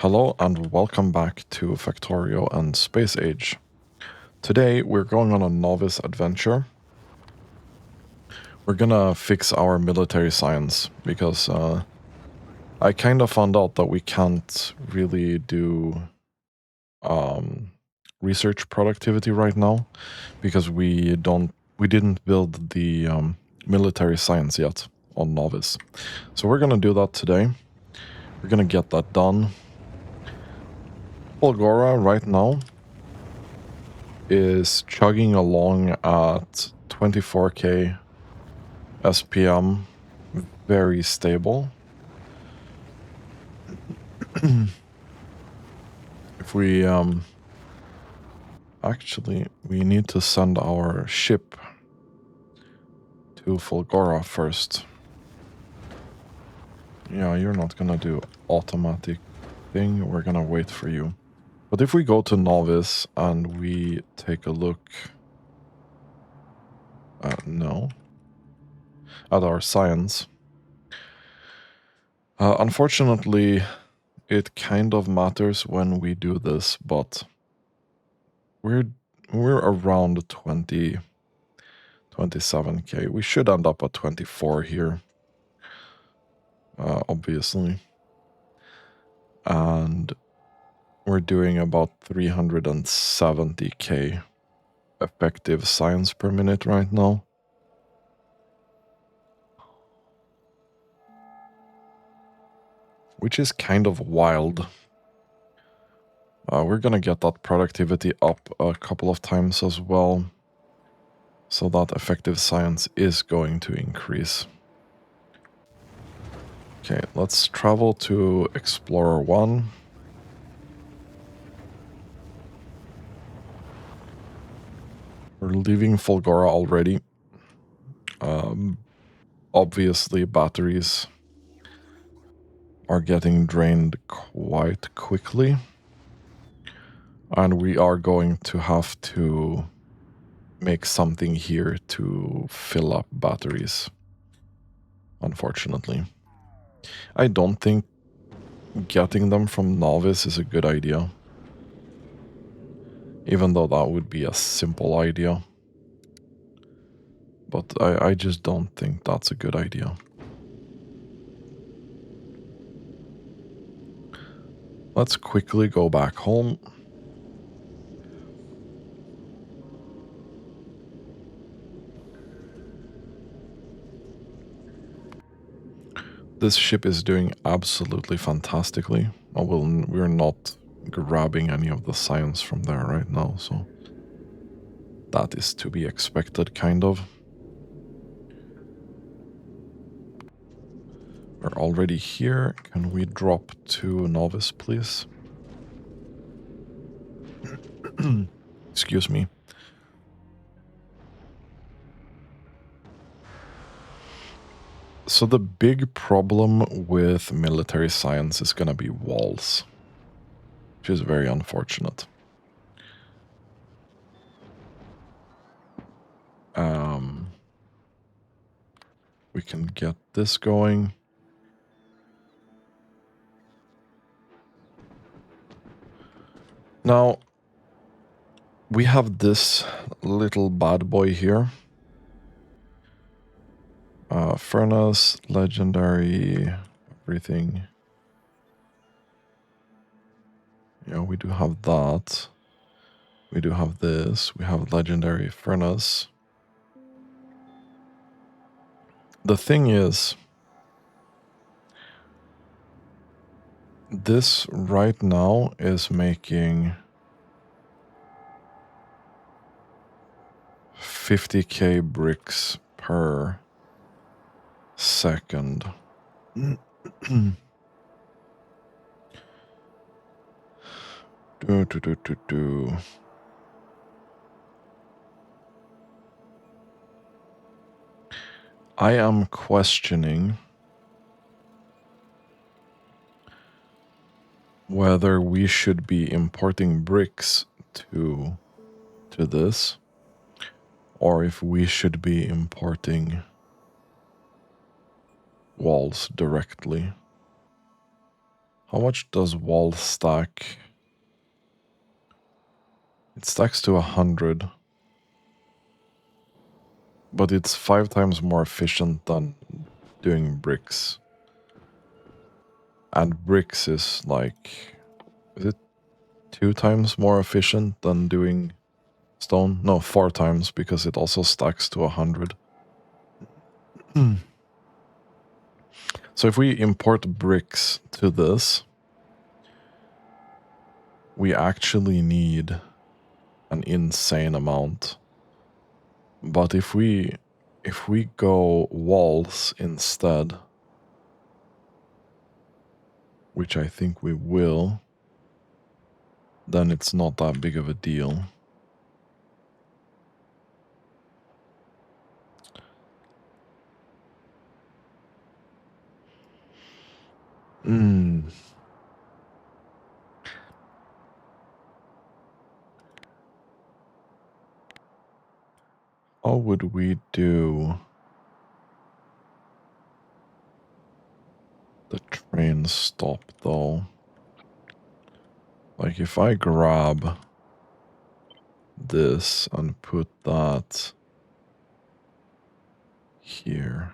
Hello and welcome back to Factorio and Space Age. Today we're going on a novice adventure. We're gonna fix our military science because I kind of found out that we can't really do research productivity right now because we didn't build the military science yet on novice. So we're gonna do that today. We're gonna get that done. Bulgara right now is chugging along at 24k SPM, very stable. If we actually we need to send our ship to Fulgora first. Yeah, you're not gonna do automatic thing, we're gonna wait for you. But if we go to novice and we take a look at our science, unfortunately it kind of matters when we do this, but we're around 27k. We should end up at 24 here, obviously. And we're doing about 370k effective science per minute right now. Which is kind of wild. We're gonna get that productivity up a couple of times as well. So that effective science is going to increase. Okay, let's travel to Explorer 1. We're leaving Fulgora already. Obviously, batteries are getting drained quite quickly. And we are going to have to make something here to fill up batteries, unfortunately. I don't think getting them from novice is a good idea. Even though that would be a simple idea. But I just don't think that's a good idea. Let's quickly go back home. This ship is doing absolutely fantastically. We're not grabbing any of the science from there right now, so that is to be expected, kind of. We're already here. Can we drop to novice, please? Excuse me. So the big problem with military science is gonna be walls, which is very unfortunate. We can get this going. Now, we have this little bad boy here. Furnace, legendary, everything. Yeah, we do have that. We do have this. We have legendary furnace. The thing is, this right now is making 50k bricks per second. I am questioning whether we should be importing bricks to this, or if we should be importing walls directly. How much does wall stack? It stacks to 100. But it's 5 times more efficient than doing bricks. And bricks is like... Is it 2 times more efficient than doing stone? No, 4 times, because it also stacks to 100. So if we import bricks to this, we actually need an insane amount. But if we go walls instead, which I think we will, then it's not that big of a deal. How would we do the train stop though? Like if I grab this and put that here.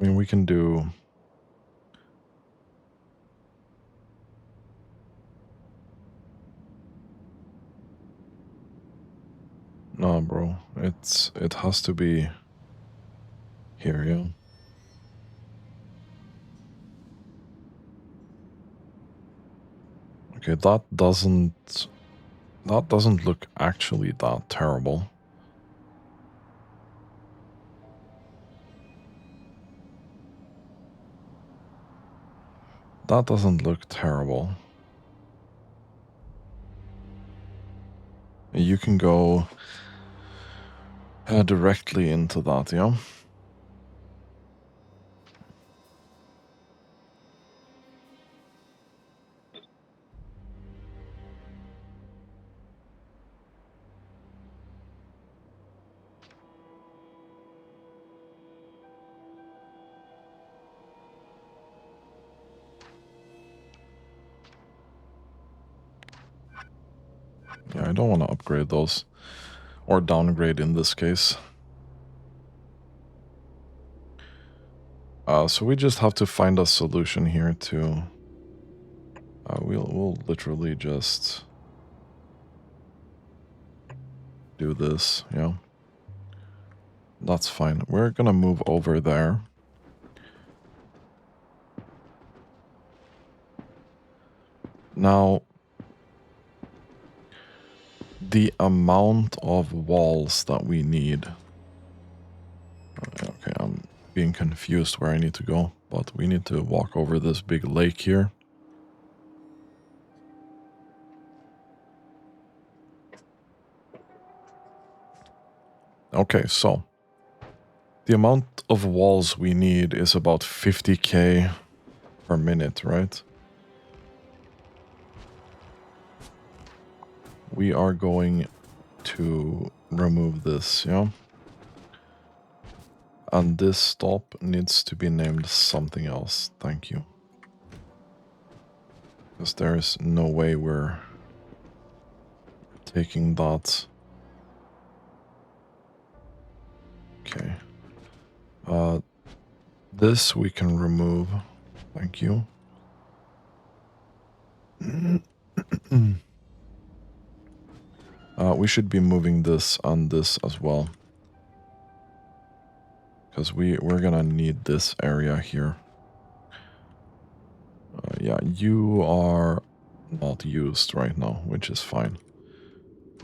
I mean, we can do... No, bro. It has to be here, yeah. Okay, that doesn't look actually that terrible. That doesn't look terrible. You can go directly into that, yeah? Yeah, I don't want to upgrade those. Or downgrade in this case. So we just have to find a solution here to... we'll literally just do this, yeah. That's fine. We're gonna move over there. Now, the amount of walls that we need... Okay, I'm being confused where I need to go, but we need to walk over this big lake here. Okay, so the amount of walls we need is about 50k per minute, right? We are going to remove this, yeah? And this stop needs to be named something else. Thank you. Because there is no way we're taking that. Okay. This we can remove. Thank you. We should be moving this and this as well. Because we're gonna need this area here. Yeah, you are not used right now, which is fine.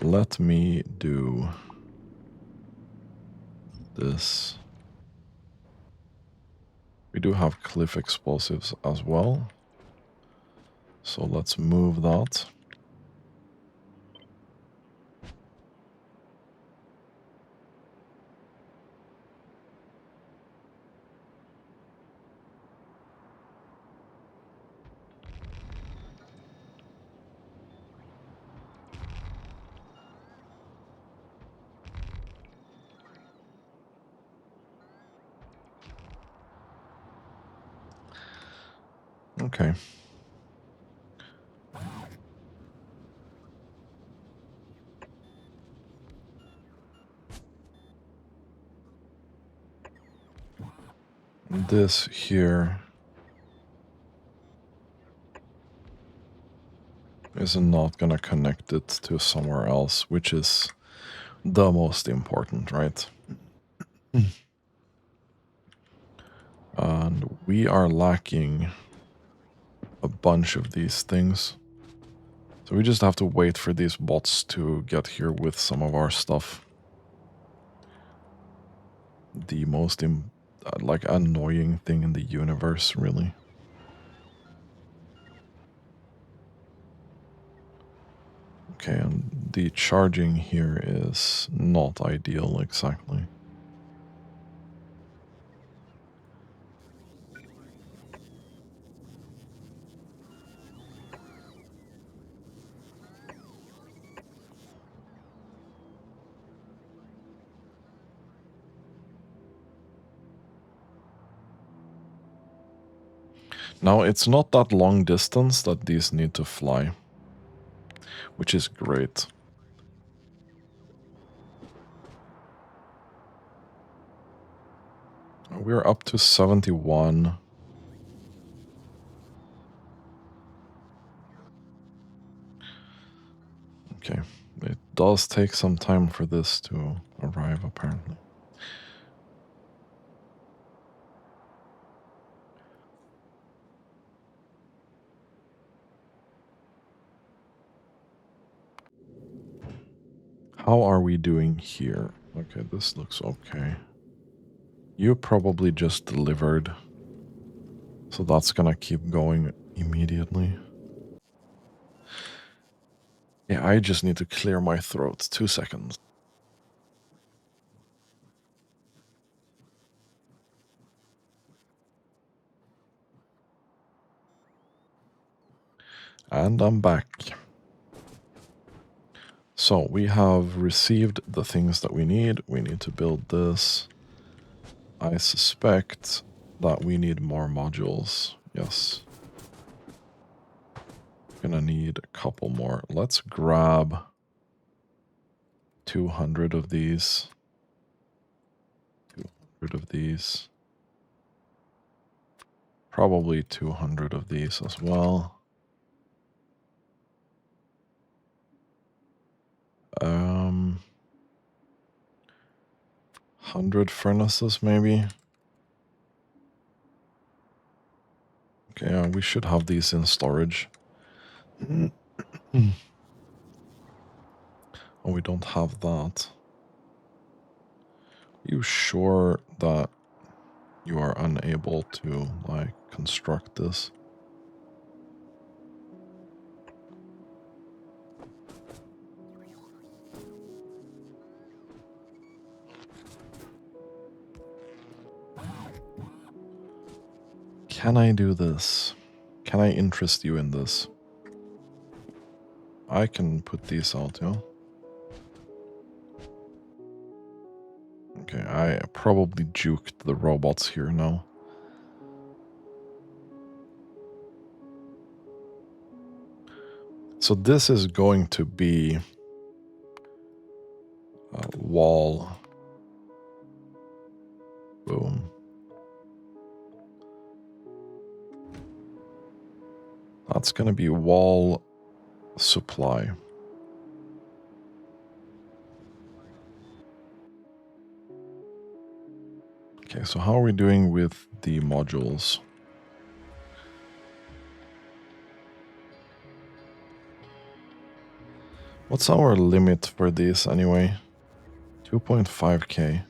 Let me do this. We do have cliff explosives as well. So let's move that. Okay. This here is not gonna connect it to somewhere else, which is the most important, right? And we are lacking a bunch of these things. So we just have to wait for these bots to get here with some of our stuff. The most like annoying thing in the universe, really. Okay, and the charging here is not ideal exactly. Now, it's not that long distance that these need to fly, which is great. We're up to 71. Okay, it does take some time for this to arrive, apparently. How are we doing here? Okay, this looks okay. You probably just delivered, so that's gonna keep going immediately. Yeah, I just need to clear my throat. 2 seconds. And I'm back. So we have received the things that we need. We need to build this. I suspect that we need more modules. Yes. Gonna need a couple more. Let's grab 200 of these. 200 of these. Probably 200 of these as well. 100 furnaces maybe. Okay, we should have these in storage. Oh, we don't have that. Are you sure that you are unable to, like, construct this? Can I do this? Can I interest you in this? I can put these out, yeah? Okay, I probably juked the robots here now. So this is going to be a wall. Boom. That's going to be wall supply. Okay, so how are we doing with the modules? What's our limit for these anyway? 2.5k.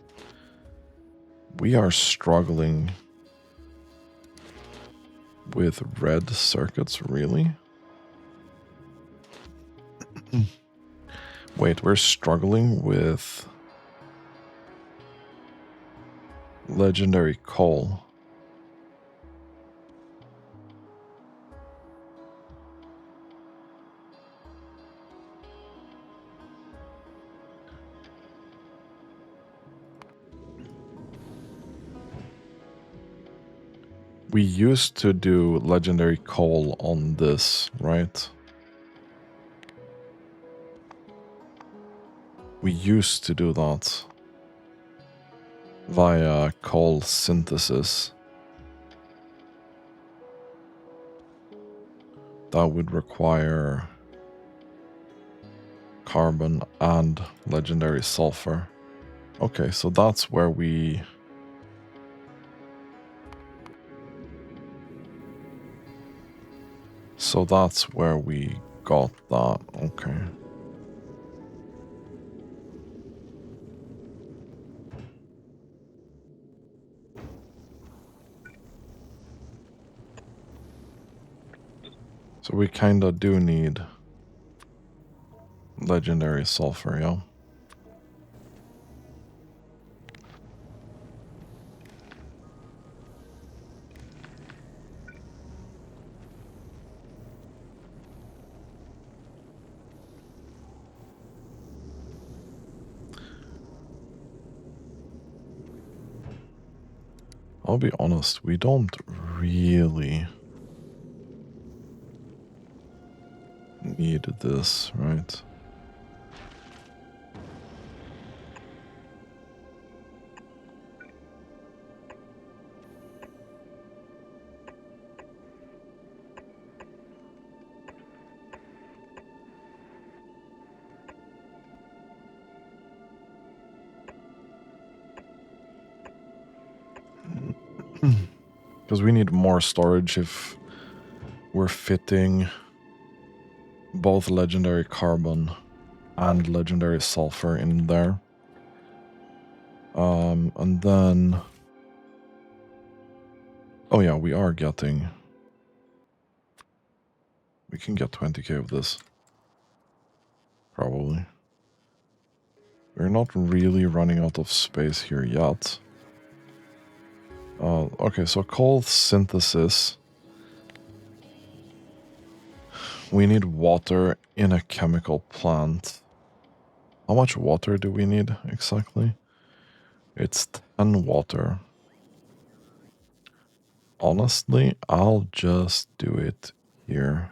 We are struggling with red circuits, really? Wait, we're struggling with legendary coal. We used to do legendary coal on this, right? We used to do that via coal synthesis. That would require carbon and legendary sulfur. Okay, so that's where we... So that's where we got that, okay. So we kinda do need legendary sulfur, yeah. I'll be honest, we don't really need this, right? Because we need more storage if we're fitting both legendary carbon and legendary sulfur in there. And then... Oh yeah, we are getting... We can get 20k of this. Probably. We're not really running out of space here yet. Okay, so coal synthesis. We need water in a chemical plant. How much water do we need exactly? It's 10 water. Honestly, I'll just do it here.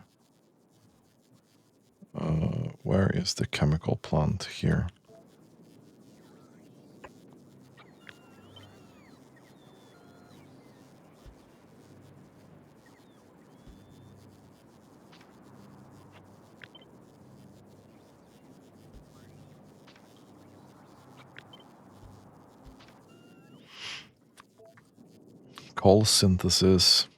Where is the chemical plant here? Coal synthesis.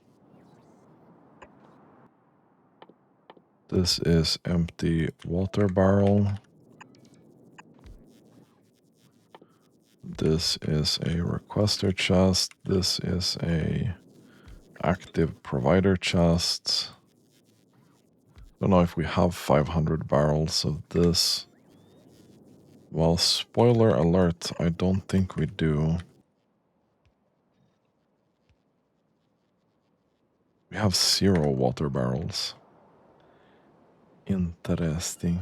This is empty water barrel. This is a requester chest. This is a active provider chest. Don't know if we have 500 barrels of this. Well, spoiler alert, I don't think we do. We have 0 water barrels. Interesting.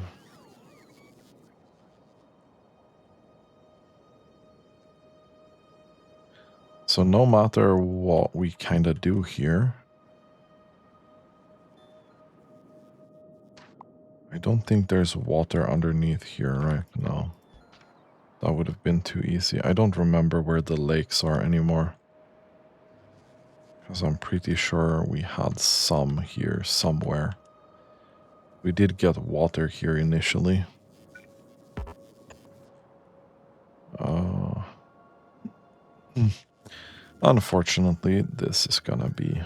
So no matter what we kind of do here, I don't think there's water underneath here right now. That would have been too easy. I don't remember where the lakes are anymore. Because I'm pretty sure we had some here somewhere. We did get water here initially. Unfortunately, this is gonna be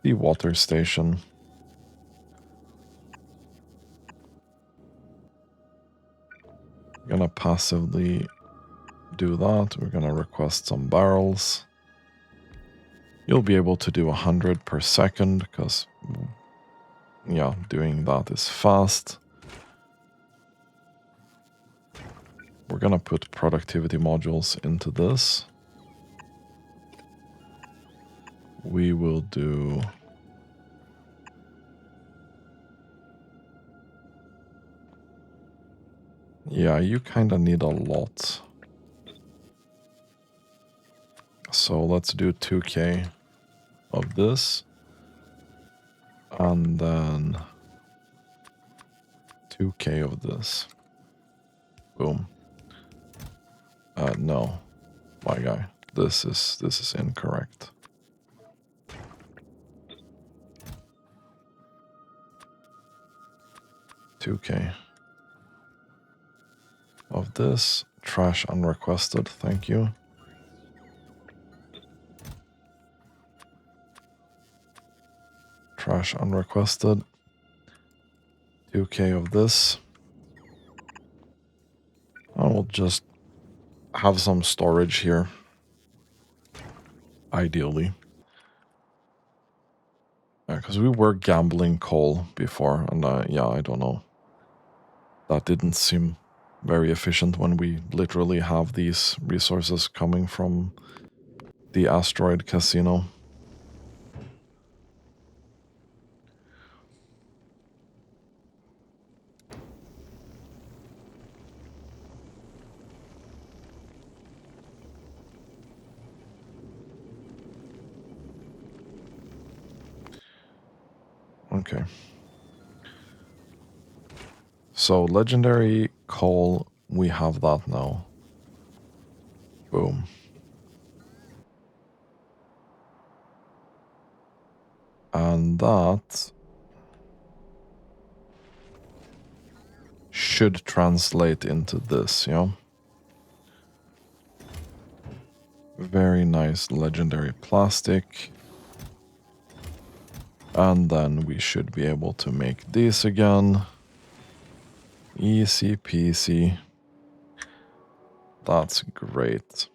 the water station. We're gonna passively do that. We're gonna request some barrels. You'll be able to do 100 per second because, yeah, doing that is fast. We're gonna put productivity modules into this. We will do... Yeah, you kind of need a lot. So let's do 2k. of this. And then 2k of this. Boom. No, my guy. This is incorrect. $2K of this. Trash unrequested, thank you. Trash unrequested. 2k of this. I will just have some storage here. Ideally. Because we were gambling coal before, and yeah, I don't know. That didn't seem very efficient when we literally have these resources coming from the asteroid casino. Okay. So legendary coal, we have that now. Boom. And that should translate into this, yeah? Very nice legendary plastic. And then we should be able to make these again. Easy peasy. That's great.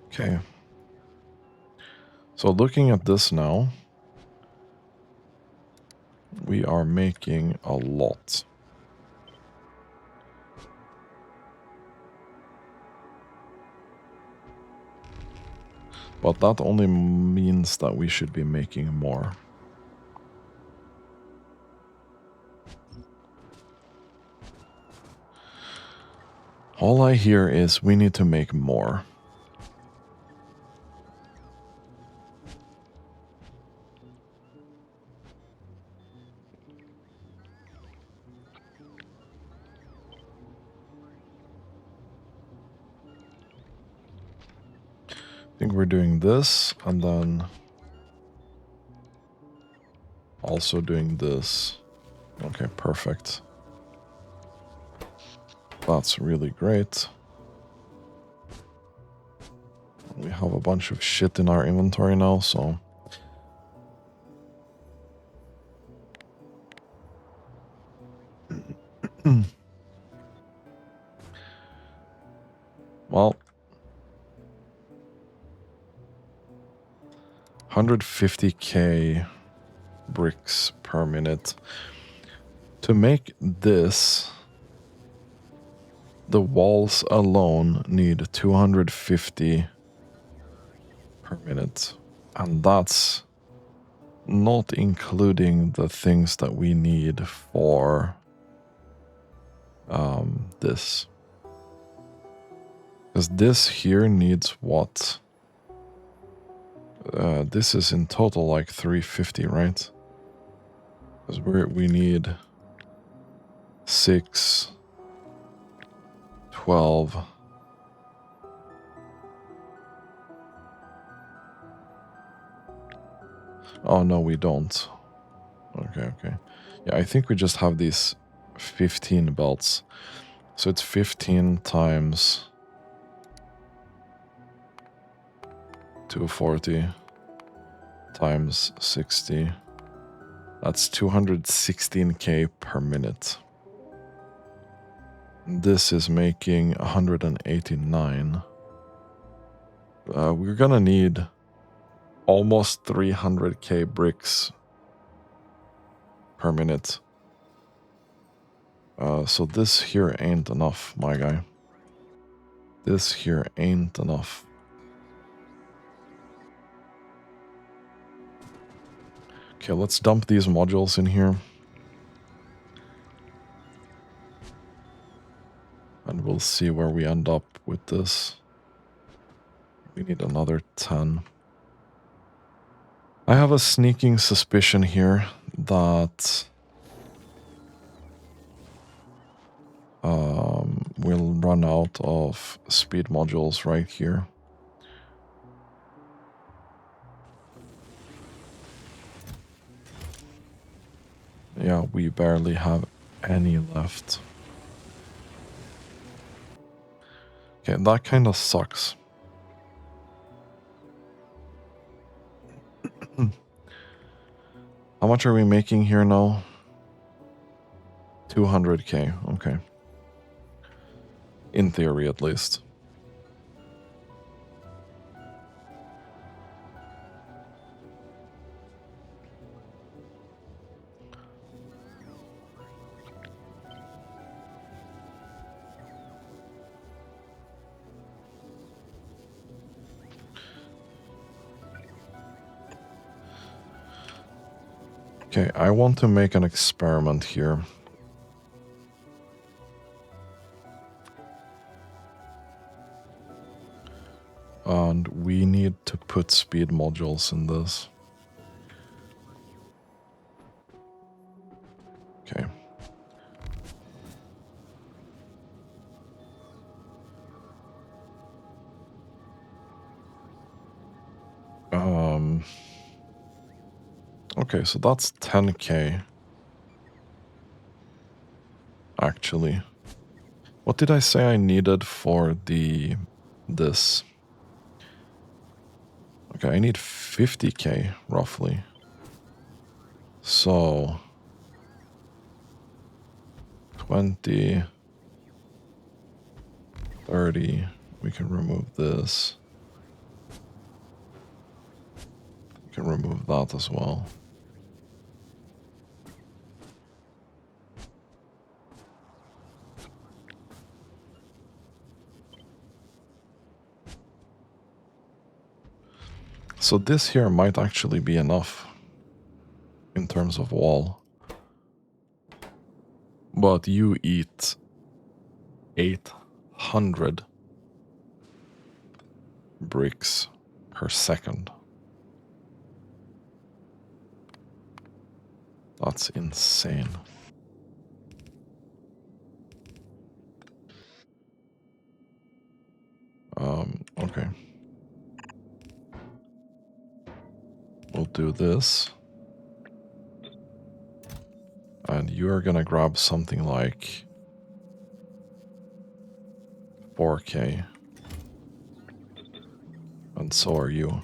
Okay. So looking at this now, we are making a lot. But that only means that we should be making more. All I hear is we need to make more. I think we're doing this, and then also doing this. Okay, perfect. That's really great. We have a bunch of shit in our inventory now, so... Well... 150k bricks per minute. To make this, the walls alone need 250 per minute. And that's not including the things that we need for this. Because this here needs what? This is in total like 350, right? Because we need 6, 12. Oh, no, we don't. Okay. Yeah, I think we just have these 15 belts. So it's 15 times 240 times 60. That's 216k per minute. This is making 189. We're gonna need almost 300k bricks per minute. So this here ain't enough, my guy. This here ain't enough. Okay, let's dump these modules in here. And we'll see where we end up with this. We need another 10. I have a sneaking suspicion here that we'll run out of speed modules right here. Yeah, we barely have any left. Okay, that kind of sucks. How much are we making here now? 200k, okay. In theory, at least. Okay, I want to make an experiment here. And we need to put speed modules in this. Okay. Okay, so that's 10k. Actually. What did I say I needed for this? Okay, I need 50k, roughly. So 20, 30, we can remove this. We can remove that as well. So this here might actually be enough in terms of wall. But you eat 800 bricks per second. That's insane. Okay. We'll do this. And you're gonna grab something like 4k. And so are you.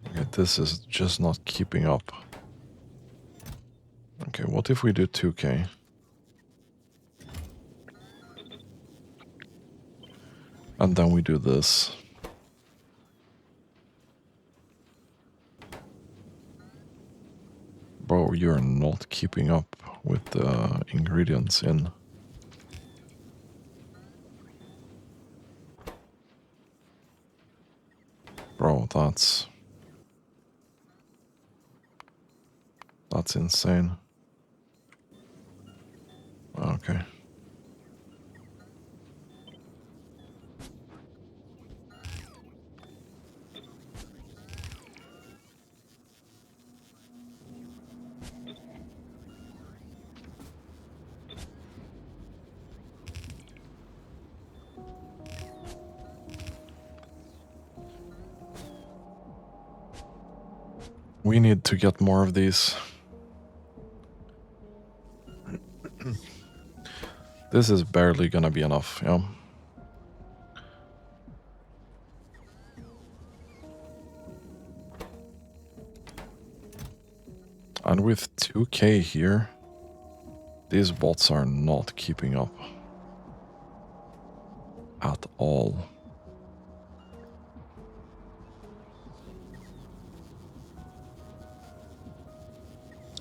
Okay, this is just not keeping up. Okay, what if we do 2k? And then we do this. Bro, you're not keeping up with the ingredients in. Bro, that's insane. Okay. We need to get more of these. This is barely gonna be enough, yeah. And with 2k here, these bots are not keeping up. At all.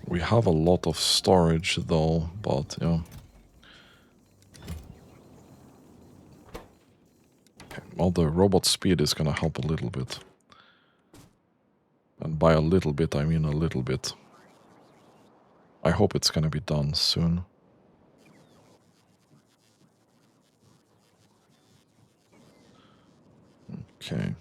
We have a lot of storage though, but yeah. Okay, well, the robot speed is gonna help a little bit. And by a little bit, I mean a little bit. I hope it's gonna be done soon. Okay.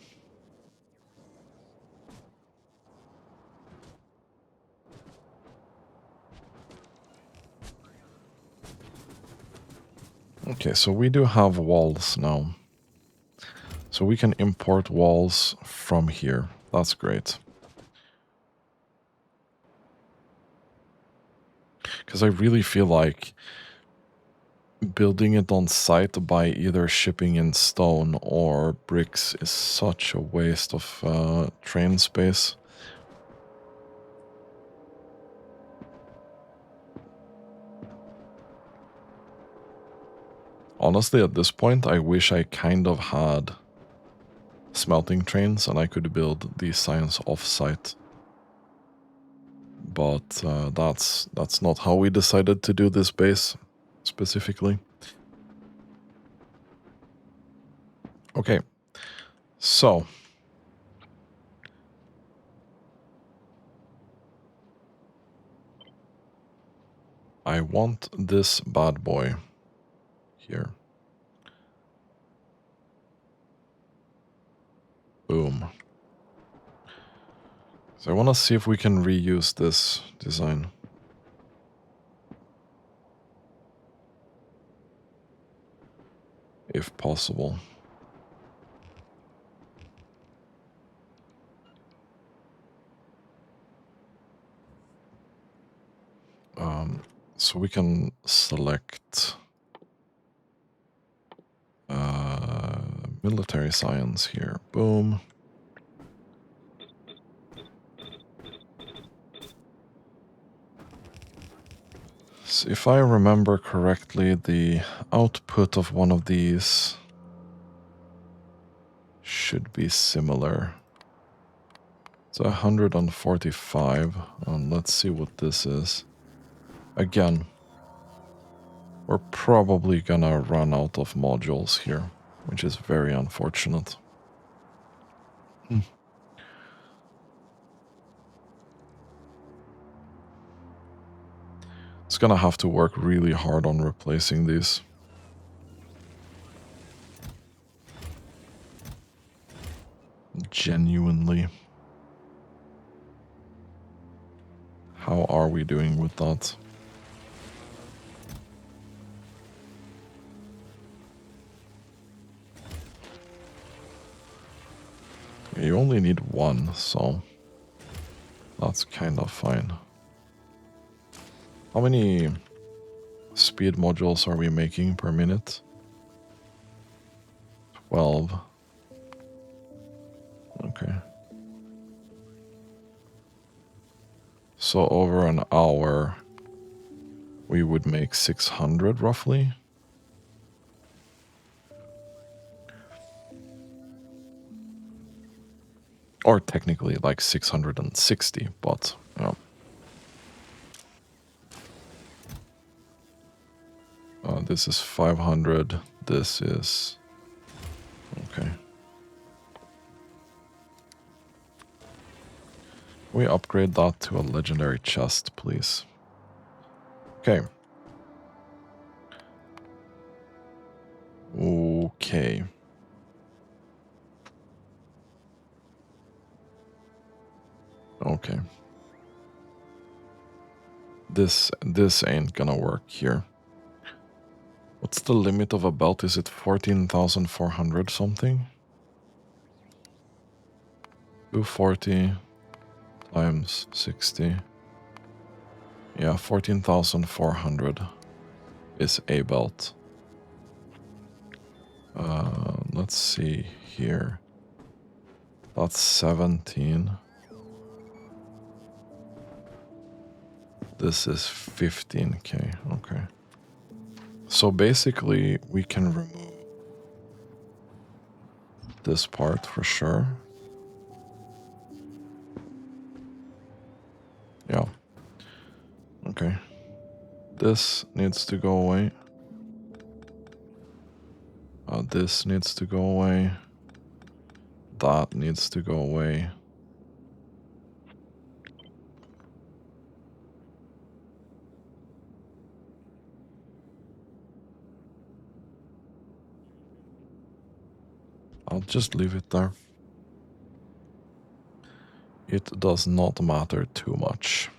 Okay, so we do have walls now. So we can import walls from here. That's great. Because I really feel like building it on site by either shipping in stone or bricks is such a waste of train space. Honestly, at this point, I wish I kind of had smelting trains and I could build these signs off-site. But that's not how we decided to do this base specifically. Okay, so I want this bad boy here. Boom. So I want to see if we can reuse this design. If possible. So we can select military science here. Boom. So if I remember correctly, the output of one of these should be similar. It's 145, and let's see what this is. Again, we're probably gonna run out of modules here, which is very unfortunate. It's gonna have to work really hard on replacing these. Genuinely. How are we doing with that? You only need one, so that's kind of fine. How many speed modules are we making per minute? 12. Okay. So over an hour, we would make 600 roughly. Or technically like 660, but you know. This is 500. This is... Okay. We upgrade that to a legendary chest, please. Okay. Okay. Okay. This ain't gonna work here. What's the limit of a belt? Is it 14,400 something? 240 times 60. Yeah, 14,400 is a belt. Let's see here. That's 17. This is 15k. Okay. So basically, we can remove this part for sure. Yeah. Okay. This needs to go away. This needs to go away. That needs to go away. I'll just leave it there. It does not matter too much.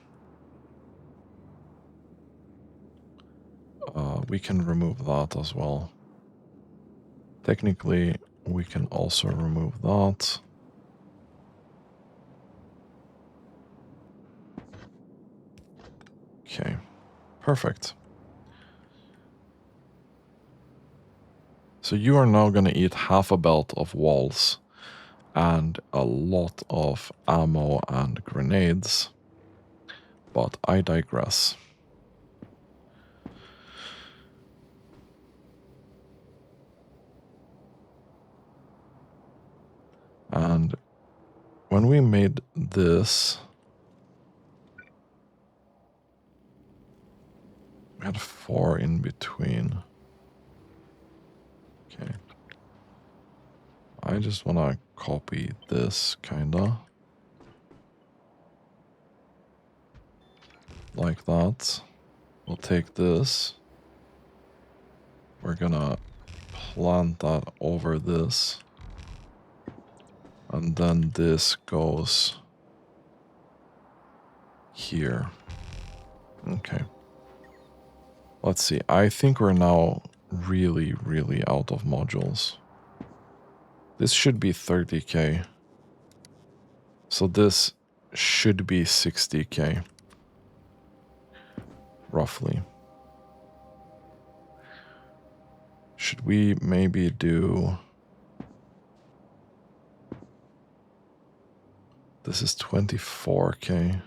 We can remove that as well. Technically, we can also remove that. Okay, perfect. So you are now going to eat half a belt of walls and a lot of ammo and grenades. But I digress. And when we made this, we had 4 in between. Okay. I just want to copy this, kinda. Like that. We'll take this. We're gonna plant that over this. And then this goes here. Okay. Let's see. I think we're now really, really out of modules. This should be 30k. So this should be 60k. Roughly. Should we maybe do... This is 24k.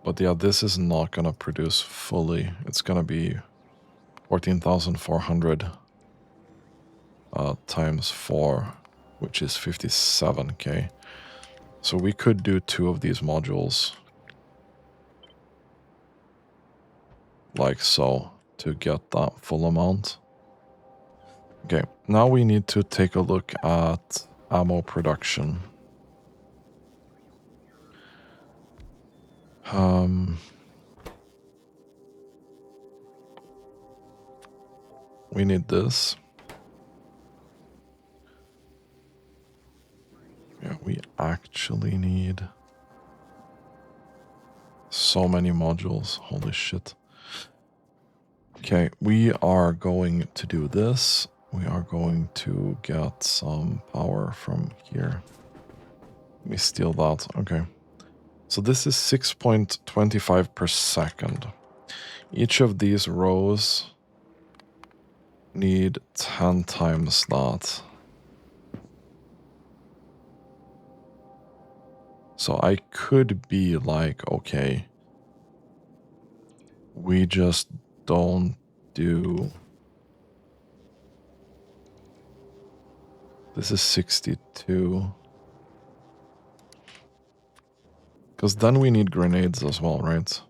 But yeah, this is not gonna produce fully. It's gonna be 14,400 times 4, which is 57k. So we could do 2 of these modules. Like so, to get that full amount. Okay, now we need to take a look at ammo production. We need this. Yeah, we actually need so many modules. Holy shit. Okay, we are going to do this. We are going to get some power from here. Let me steal that. Okay. So this is 6.25 per second. Each of these rows need 10 times that. So I could be like, okay, we just don't do... This is 62. Because then we need grenades as well, right?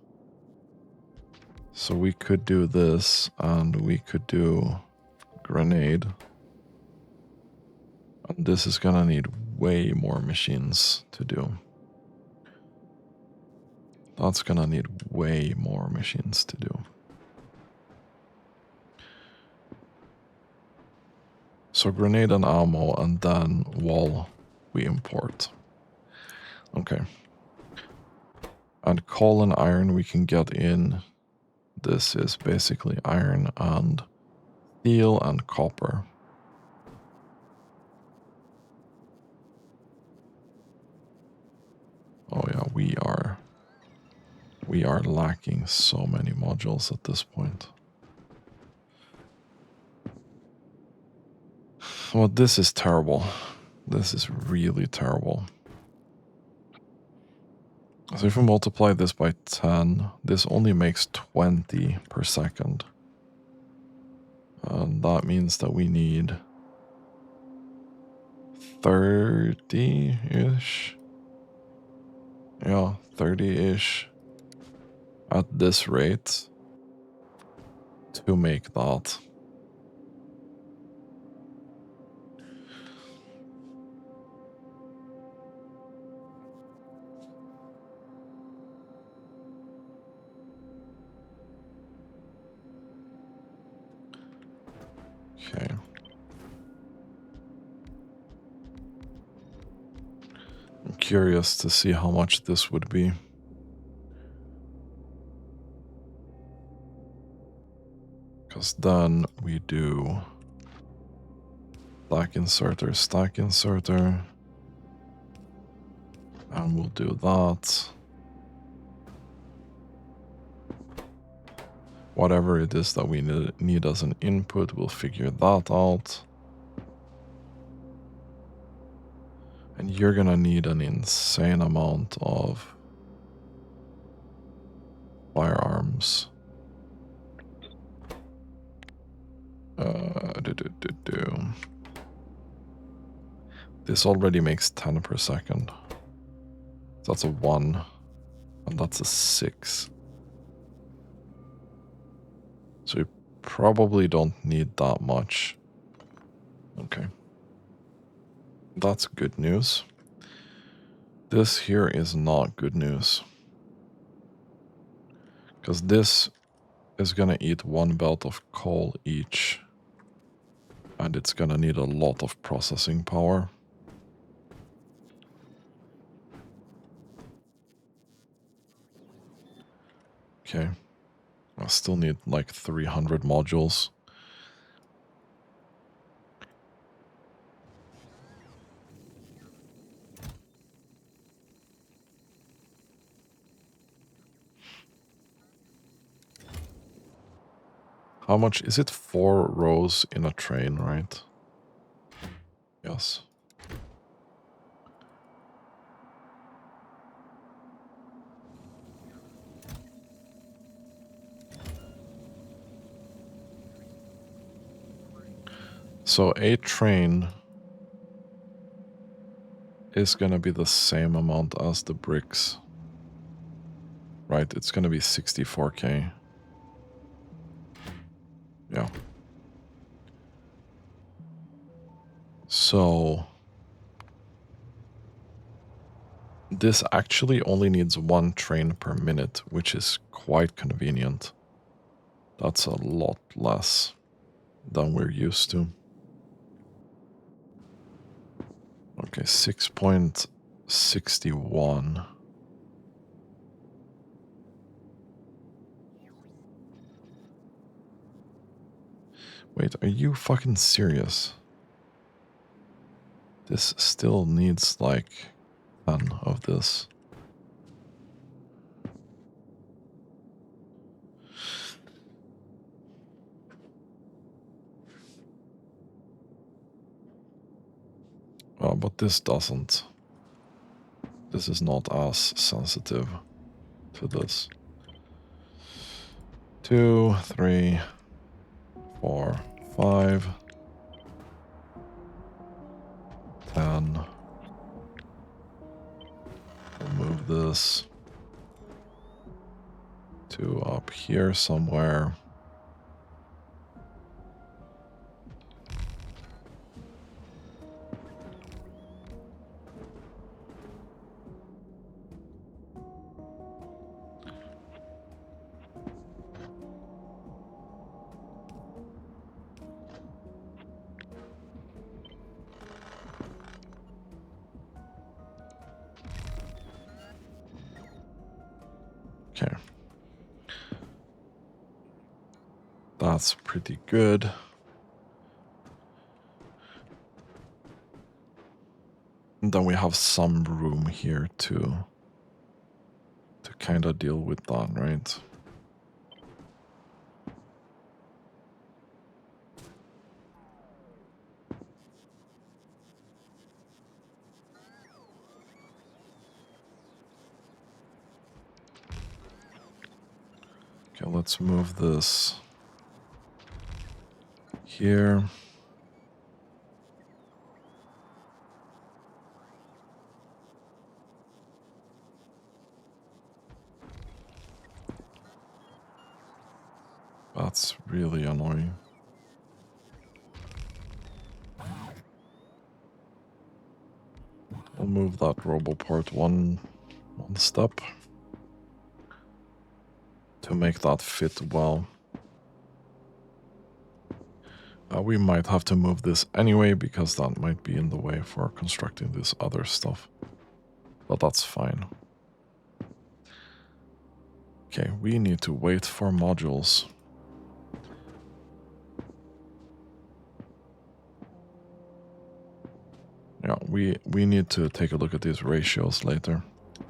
So we could do this, and we could do grenade. And this is gonna need way more machines to do. That's gonna need way more machines to do. So grenade and ammo, and then wall we import. Okay. And coal and iron we can get in. This is basically iron and steel and copper. Oh yeah, we are lacking so many modules at this point. Well, this is terrible. This is really terrible. So if we multiply this by 10, this only makes 20 per second. And that means that we need 30-ish. Yeah, 30-ish at this rate. to make that. Okay. I'm curious to see how much this would be. Because then we do stack inserter, and we'll do that. Whatever it is that we need as an input, we'll figure that out. And you're gonna need an insane amount of firearms. This already makes 10 per second. That's a 1, and that's a 6. So you probably don't need that much. Okay. That's good news. This here is not good news. Because this is gonna eat 1 belt of coal each. And it's gonna need a lot of processing power. Okay. I still need like 300 modules. How much is it? 4 rows in a train, right? Yes. So a train is gonna be the same amount as the bricks. Right, it's gonna be 64k. Yeah. So this actually only needs 1 train per minute, which is quite convenient. That's a lot less than we're used to. Okay, 6.61. Wait, are you fucking serious? This still needs like 10 of this. Oh, but this doesn't. This is not as sensitive to this. 2, 3, 4, 5, 10. We'll move this to up here somewhere. Okay. That's pretty good. And then we have some room here to kind of deal with that, right? Okay, let's move this here. That's really annoying. I'll move that robo part one step to make that fit well. We might have to move this anyway because that might be in the way for constructing this other stuff. But that's fine. Okay, we need to wait for modules. Yeah, we need to take a look at these ratios later.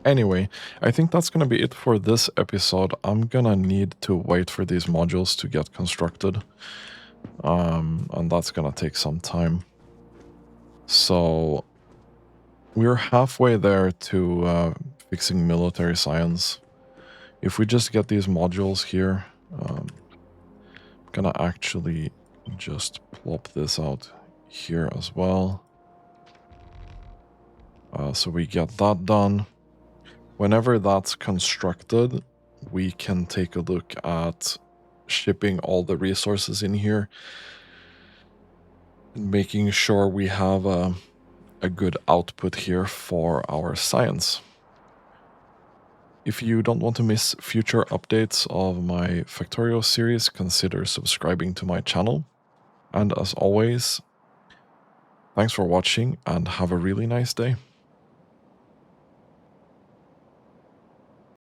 Anyway, I think that's going to be it for this episode. I'm going to need to wait for these modules to get constructed. And that's going to take some time. So we're halfway there to fixing military science. If we just get these modules here, I'm going to actually just plop this out here as well. So we get that done. Whenever that's constructed, we can take a look at shipping all the resources in here, making sure we have a good output here for our science. If you don't want to miss future updates of my Factorio series, consider subscribing to my channel. And as always, thanks for watching and have a really nice day.